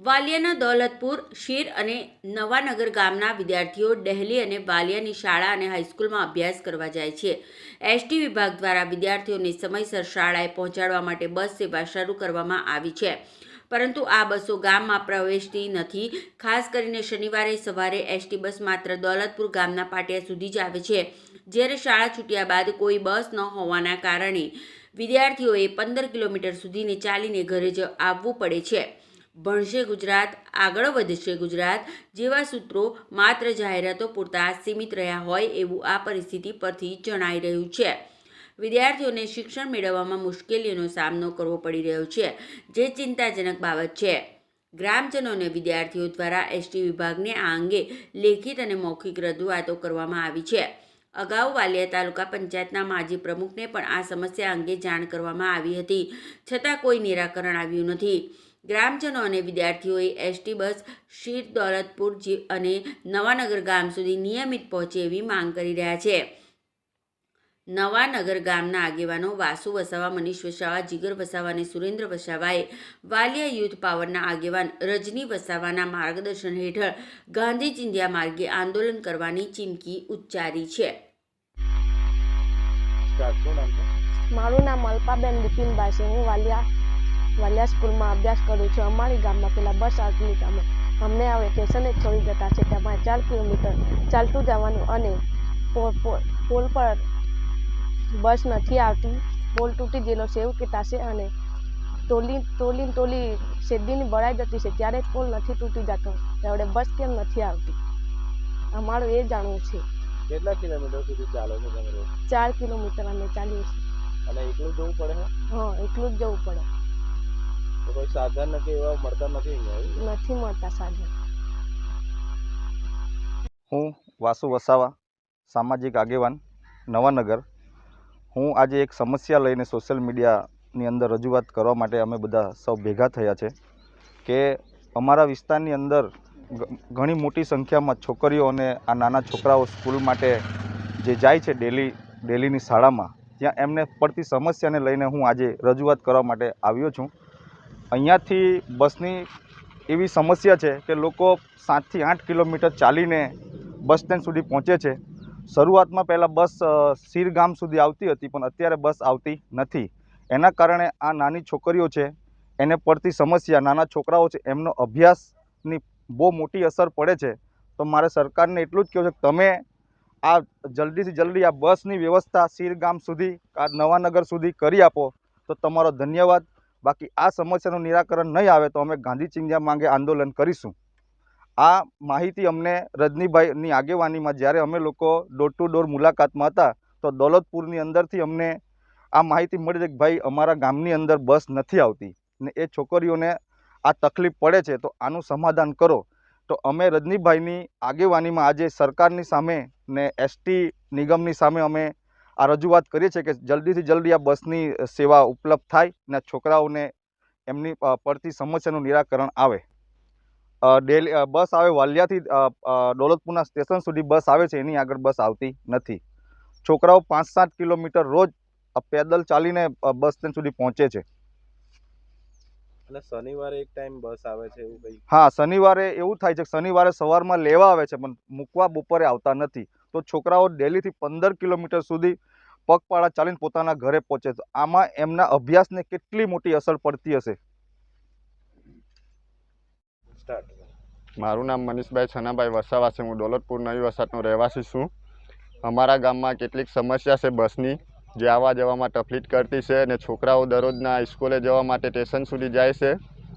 વાલિયાના દૌલતપુર, શીર અને નવાનગર ગામના વિદ્યાર્થીઓ ડહેલી અને વાલિયાની શાળા અને હાઈસ્કૂલમાં અભ્યાસ કરવા જાય છે. એસટી વિભાગ દ્વારા વિદ્યાર્થીઓને સમયસર શાળાએ પહોંચાડવા માટે બસ સેવા શરૂ કરવામાં આવી છે, પરંતુ આ બસો ગામમાં પ્રવેશતી નથી. ખાસ કરીને શનિવારે સવારે એસટી બસ માત્ર દૌલતપુર ગામના પાટિયા સુધી જ આવે છે, જ્યારે શાળા છૂટ્યા બાદ કોઈ બસ ન હોવાના કારણે વિદ્યાર્થીઓએ 15 કિલોમીટર સુધીને ચાલીને ઘરે આવવું પડે છે. ભણશે ગુજરાત, આગળ વધશે ગુજરાત જેવા સૂત્રો માત્ર જાહેરાતો પૂરતા સીમિત રહ્યા હોય એવું આ પરિસ્થિતિ પરથી જણાઈ રહ્યું છે. વિદ્યાર્થીઓને શિક્ષણ મેળવવામાં મુશ્કેલીઓનો સામનો કરવો પડી રહ્યો છે, જે ચિંતાજનક બાબત છે. ગ્રામજનો અને વિદ્યાર્થીઓ દ્વારા એસટી વિભાગને આ અંગે લેખિત અને મૌખિક રજૂઆતો કરવામાં આવી છે. અગાઉ વાલિયા તાલુકા પંચાયતના માજી પ્રમુખને પણ આ સમસ્યા અંગે જાણ કરવામાં આવી હતી, છતાં કોઈ નિરાકરણ આવ્યું નથી. ગ્રામજનો અને વિદ્યાર્થીઓએ એસટી બસ શીર, દૌલતપુર અને નવાનગર ગામ સુધી નિયમિત પહોંચે એવી માંગ કરી રહ્યા છે. નવાનગર ગામના આગેવાનો વાસુ વસાવા, મનીષ વસાવા, જીગર વસાવા અને સુરેન્દ્ર વસાવાએ વાલિયા યુથ પાવરના આગેવાન રજની વસાવાના માર્ગદર્શન હેઠળ ગાંધી ચિંધ્યા માર્ગે આંદોલન કરવાની ચીમકી ઉચ્ચારી છે. મારું નામ અલ્પાબેન બિપિનભાઈ છે. હું વાલિયા સ્કૂલમાં અભ્યાસ કરું છું. અમારી ગામમાં પેલા બસ આવતી અમે અમને હવે સ્ટેશને છોડી જતા છે. તમારે 4 કિલોમીટર ચાલતું જવાનું અને પોલ પર બસ નથી આવતી. પોલ તૂટી ગયેલો છે એવું કહેતા છે અને ટોલી શેરડીની બળાઈ જતી છે, ત્યારે પોલ નથી તૂટી જતો. હવે બસ કેમ નથી આવતી, અમારું એ જાણવું છે. કેટલા કિલોમીટર સુધી ચાલો છો તમે રોજ? 4 કિલોમીટર અમે ચાલીએ છીએ. અને એકલું જવું પડે? હા, એકલું જ જવું પડે. તો કોઈ સાધન કે એવા મળતા નથી? નથી મળતા સાધન. હું વાસુ વસાવા, સામાજિક આગેવાન, નવાનગર. હું આજે એક સમસ્યા લઈને સોશિયલ મીડિયાની અંદર રજૂઆત કરવા માટે અમે બધા સૌ ભેગા થયા છે કે અમારા વિસ્તારની અંદર ઘણી મોટી સંખ્યામાં છોકરીઓ અને આ નાના છોકરાઓ સ્કૂલ માટે જે જાય છે ડેલીની શાળામાં, ત્યાં એમને પડતી સમસ્યાને લઈને હું આજે રજૂઆત કરવા માટે આવ્યો છું. અહીંયાથી બસની એવી સમસ્યા છે કે લોકો 7 થી 8 કિલોમીટર ચાલીને બસ સ્ટેન્ડ સુધી પહોંચે છે. શરૂઆતમાં પહેલાં બસ શીર ગામ સુધી આવતી હતી, પણ અત્યારે બસ આવતી નથી. એના કારણે આ નાની છોકરીઓ છે એને પડતી સમસ્યા, નાના છોકરાઓ છે એમનો અભ્યાસની બહુ મોટી અસર પડે છે. તો મારે સરકારને એટલું જ કહેવું છે કે તમે આ જલ્દીથી જલ્દી આ બસની વ્યવસ્થા શીર ગામ સુધી, આ નવાનગર સુધી કરી આપો તો તમારો ધન્યવાદ. બાકી આ સમસ્યાનું નિરાકરણ નહીં આવે તો અમે ગાંધી ચિંધ્યા માંગે આંદોલન કરીશું. આ માહિતી અમને રજનીભાઈની આગેવાનીમાં જ્યારે અમે લોકો ડોર ટુ ડોર મુલાકાતમાં હતા તો દૌલતપુરની અંદરથી અમને આ માહિતી મળી છે કે ભાઈ અમારા ગામની અંદર બસ નથી આવતી ને એ છોકરીઓને આ તકલીફ પડે છે, તો આનું સમાધાન કરો. તો અમે રજનીભાઈની આગેવાનીમાં આજે સરકારની સામે ને એસટી નિગમની સામે અમે આ રજૂઆત કરીએ છીએ કે જલ્દીથી જલ્દી આ બસની સેવા ઉપલબ્ધ થાય ને છોકરાઓને એમની પડતી સમસ્યાનું નિરાકરણ આવે. બસ આવે વાલિયાથી દૌલતપુરના સ્ટેશન સુધી બસ આવે છે, એની આગળ બસ આવતી નથી. છોકરાઓ 5-7 કિલોમીટર રોજ પેદલ ચાલીને બસ સ્ટેન્ડ સુધી પહોંચે છે. અને શનિવારે એક ટાઈમ બસ આવે છે એવું કંઈ? હા, શનિવારે એવું થાય છે કે શનિવારે સવારમાં લેવા આવે છે પણ મૂકવા બપોરે આવતા નથી. તો છોકરાઓ ડેલીથી 15 કિલોમીટર સુધી પગપાળા ચાલીને પોતાના ઘરે પહોંચે છે. આમાં એમના અભ્યાસને કેટલી મોટી અસર પડતી હશે. મારું નામ મનીષભાઈ છનાભાઈ વસાવા છે. હું દૌલતપુર નવી વસાહતનો રહેવાસી છું. અમારા ગામમાં કેટલીક સમસ્યા છે બસની, જે આવવા જવામાં તકલીફ કરતી છે અને છોકરાઓ દરરોજના સ્કૂલે જવા માટે સ્ટેશન સુધી જાય છે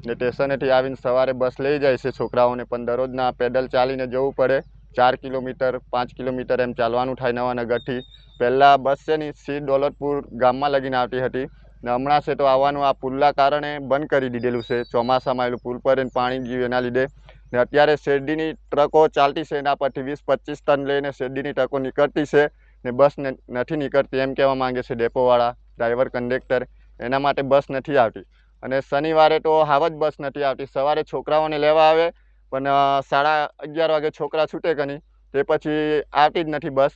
ને સ્ટેશનેથી આવીને સવારે બસ લઈ જાય છે છોકરાઓને, પણ દરરોજના પેડલ ચાલીને જવું પડે. 4 કિલોમીટર 5 કિલોમીટર એમ ચાલવાનું થાય નવાનગરથી. પહેલાં બસ છે ને શીર દૌલતપુર ગામમાં લગીને આવતી હતી ને હમણાં છે તો આવવાનું આ પુલના કારણે બંધ કરી દીધેલું છે. ચોમાસામાં એલું પુલ પર પાણી ગયું એના લીધે. ને અત્યારે શેરડીની ટ્રકો ચાલતી છે, એના પરથી 20-25 ટન લઈને શેરડીની ટ્રકો નીકળતી છે ને બસ નથી નીકળતી એમ કહેવા માંગે છે ડેપોવાળા, ડ્રાઈવર, કંડક્ટર. એના માટે બસ નથી આવતી. અને શનિવારે તો હાવ જ બસ નથી આવતી. સવારે છોકરાઓને લેવા આવે પણ 11:30 વાગે છોકરા છૂટે કે નહીં, તે પછી આવતી જ નથી બસ.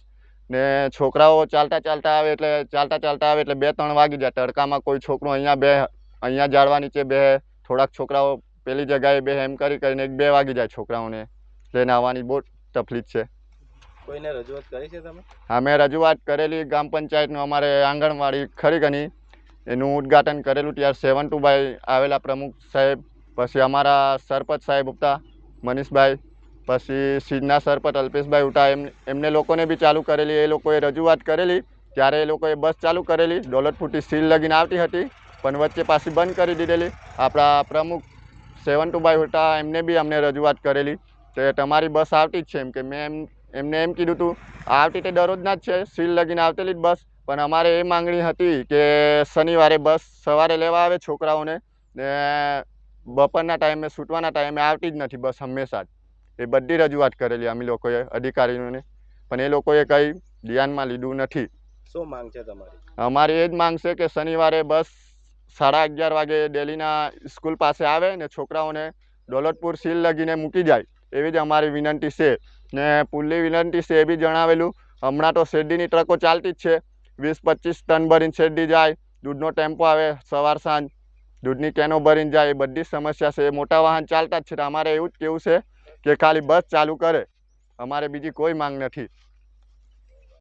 ને છોકરાઓ ચાલતા આવે એટલે 2-3 વાગી જાય. તડકામાં કોઈ છોકરો અહીંયા જાળવા નીચે બે, થોડાક છોકરાઓ પેલી જગ્યાએ બે એમ કરીને 1-2 વાગી જાય છોકરાઓને લઈને આવવાની બહુ તકલીફ છે. કોઈને રજૂઆત કરી છે તમે? અમે રજૂઆત કરેલી ગ્રામ પંચાયતનું, અમારે આંગણવાડી ખરી ગની એનું ઉદ્ઘાટન કરેલું ત્યારે 72 આવેલા પ્રમુખ સાહેબ, પછી અમારા સરપંચ સાહેબ હતા મનીષભાઈ, પછી સીધના સરપંચ અલ્પેશભાઈ ઉઠા, એમને લોકોને બી ચાલુ કરેલી. એ લોકોએ રજૂઆત કરેલી ત્યારે એ લોકોએ બસ ચાલુ કરેલી, દોલતપુરથી સીલ લગીને આવતી હતી પણ વચ્ચે પાછી બંધ કરી દીધેલી. આપણા પ્રમુખ 72 હતા એમને બી અમને રજૂઆત કરેલી કે તમારી બસ આવતી જ છે એમ, કે મેં એમને એમ કીધું હતું આવતી તે દરરોજના જ છે, સીલ લગીને આવતેલી જ બસ, પણ અમારે એ માંગણી હતી કે શનિવારે બસ સવારે લેવા આવે છોકરાઓને ને બપોરના ટાઈમે છૂટવાના ટાઈમે આવતી જ નથી બસ હંમેશા જ. એ બધી રજૂઆત કરેલી અમે લોકોએ અધિકારીઓને, પણ એ લોકોએ કંઈ ધ્યાનમાં લીધું નથી. શું માંગ છે તમારી? અમારી એ જ માંગ છે કે શનિવારે બસ 11:30 વાગે ડેલીના સ્કૂલ પાસે આવે ને છોકરાઓને દોલતપુર સીલ લગીને મૂકી જાય, એવી જ અમારી વિનંતી છે. ને પુલ્લી વિનંતી છે એ બી જણાવેલું, હમણાં તો શેરડીની ટ્રકો ચાલતી જ છે, 20-25 ટન ભરીને શેરડી જાય, દૂધનો ટેમ્પો આવે સવાર સાંજ, દૂધની કેનો ભરીને જાય. એ બધી સમસ્યા છે. મોટા વાહન ચાલતા જ છે. અમારે એવું જ કેવું છે કે ખાલી બસ ચાલુ કરે, અમારે બીજી કોઈ માંગ નથી.